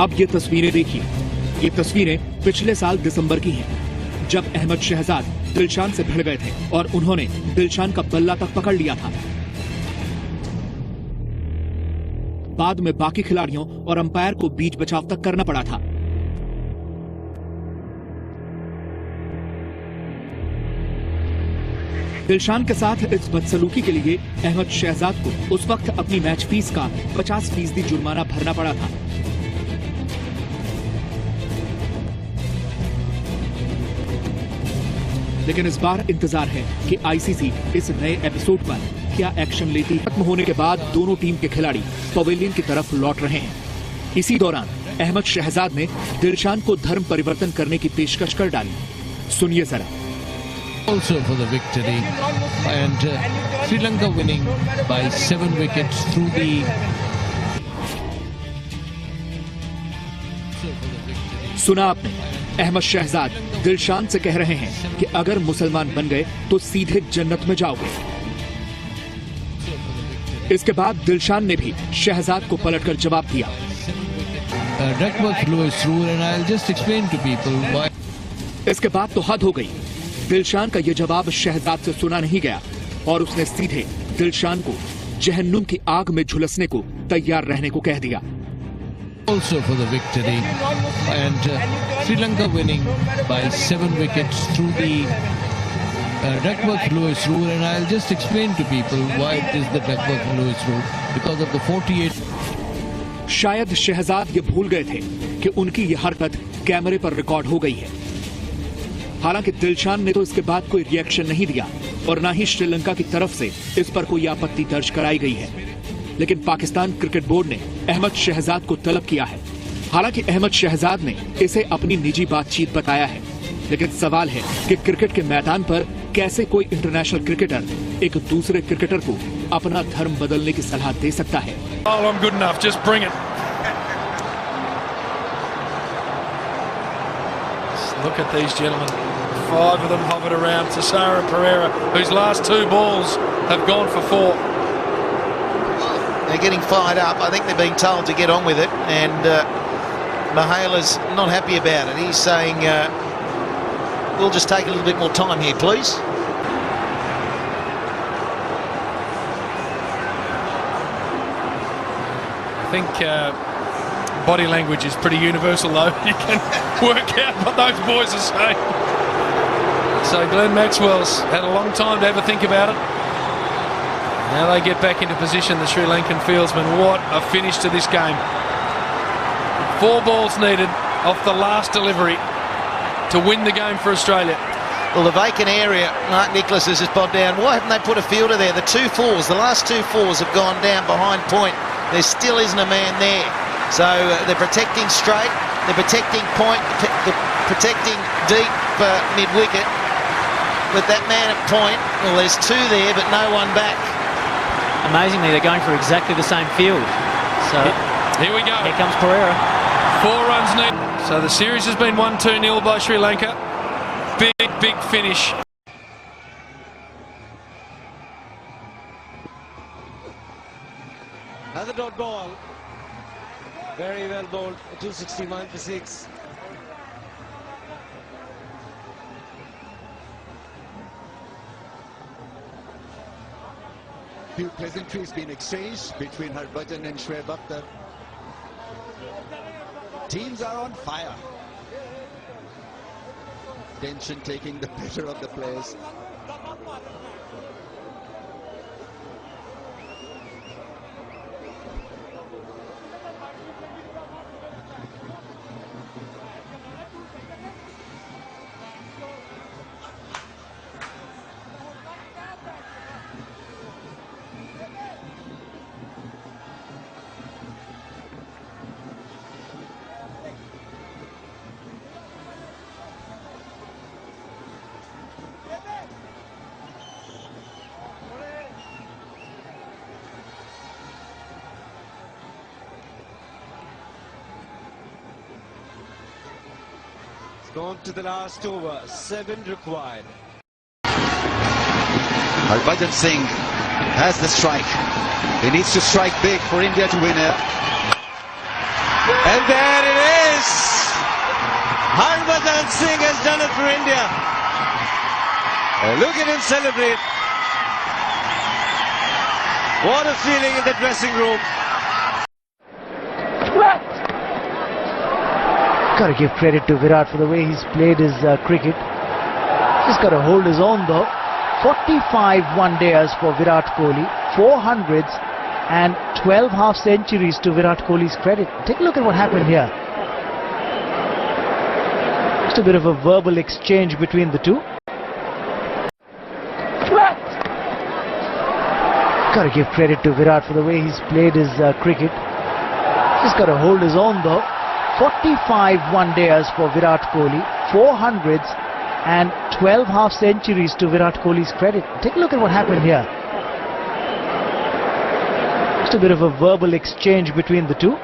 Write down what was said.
अब ये तस्वीरें देखिए। ये तस्वीरें पिछले साल दिसंबर की हैं, जब अहमद शहजाद दिलशान से भिड़ गए थे और उन्होंने दिलशान का बल्ला तक पकड़ लिया था। बाद में बाकी खिलाड़ियों और अंपायर को बीच बचाव तक करना पड़ा था। दिलशान के साथ इस बदसलूकी के लिए अहमद शहजाद को उस वक्त अपनी मैच फीस का 50% जुर्माना भरना पड़ा था। लेकिन इस बार इंतजार है कि आईसीसी इस नए एपिसोड पर क्या एक्शन लेती। खत्म होने के बाद दोनों टीम के खिलाड़ी पवेलियन की तरफ लौट रहे हैं। इसी दौरान अहमद शहजाद ने दिलशान को धर्म परिवर्तन करने की पेशकश कर डाली। सुनिए जरा। Also for the victory, and Sri Lanka winning by 7 wickets through the. सुना आपने, अहमद शहजाद दिलशान से कह रहे हैं कि अगर मुसलमान बन गए तो सीधे जन्नत में जाओगे। इसके बाद दिलशान ने भी शहजाद को पलटकर जवाब दिया। इसके बाद तो हद हो गई। दिलशान का यह जवाब शहजाद से सुना नहीं गया और उसने सीधे दिलशान को जहन्नुम की आग में झुलसने को तैयार रहने को कह दिया। Also for the victory, and Sri Lanka winning by 7 wickets through the Duckworth-Lewis rule, and I'll just explain to people why it is the Duckworth-Lewis rule, because of the 48. शायद शहजाद ये भूल गए थे कि उनकी ये हरकत कैमरे पर रिकॉर्ड हो गई है। हालांकि दिलशान ने तो इसके बाद कोई रिएक्शन नहीं दिया और न ही श्रीलंका की तरफ से इस पर कोई आपत्ति दर्ज कराई गई है। लेकिन पाकिस्तान क्रिकेट बोर्ड ने अहमद शहजाद को तलब किया है। हालांकि अहमद शहजाद ने इसे अपनी निजी बातचीत बताया है, लेकिन सवाल है कि क्रिकेट के मैदान पर कैसे कोई इंटरनेशनल क्रिकेटर एक दूसरे क्रिकेटर को अपना धर्म बदलने की सलाह दे सकता है। Look at these gentlemen. 5 of them hovered around Cesaro Pereira, whose last 2 balls have gone for 4. They're getting fired up. I think they're being told to get on with it, and Mahala's not happy about it. He's saying, we'll just take a little bit more time here, please. I think body language is pretty universal, though. You can work out what those boys are saying. So Glenn Maxwell's had a long time to ever think about it. Now they get back into position, the Sri Lankan fieldsmen. What a finish to this game. 4 balls needed off the last delivery to win the game for Australia. Well, the vacant area, Mark Nicholas has just bobbed down. Why haven't they put a fielder there? The 2 fours, the last 2 fours have gone down behind point. There still isn't a man there. So they're protecting straight, they're protecting point, they're protecting deep mid-wicket. With that man at point, well, there's 2 there, but no one back. Amazingly, they're going for exactly the same field. So here we go. Here comes Pereira. 4 runs needed. So the series has been 1-2-0 by Sri Lanka. Big finish. Another dot ball. Very well bowled. 261 for 6. Few pleasantries being exchanged between Harbhajan and Shoaib Akhtar. Teams are on fire. Tension taking the better of the players. Gone to the last over, 7 required. Harbhajan Singh has the strike. He needs to strike big for India to win it. And there it Yes! Harbhajan Singh has done it for India. Look at him celebrate. What a feeling in the dressing room. Got to give credit to Virat for the way he's played his cricket. Just got to hold his own though. 45 one-dayers for Virat Kohli, 400s and 12 half-centuries to Virat Kohli's credit. Take a look at what happened here. Just a bit of a verbal exchange between the two. Got to give credit to Virat for the way he's played his cricket. Just got to hold his own though. 45 one-dayers for Virat Kohli, 400s and 12 half-centuries to Virat Kohli's credit. Take a look at what happened here. Just a bit of a verbal exchange between the two.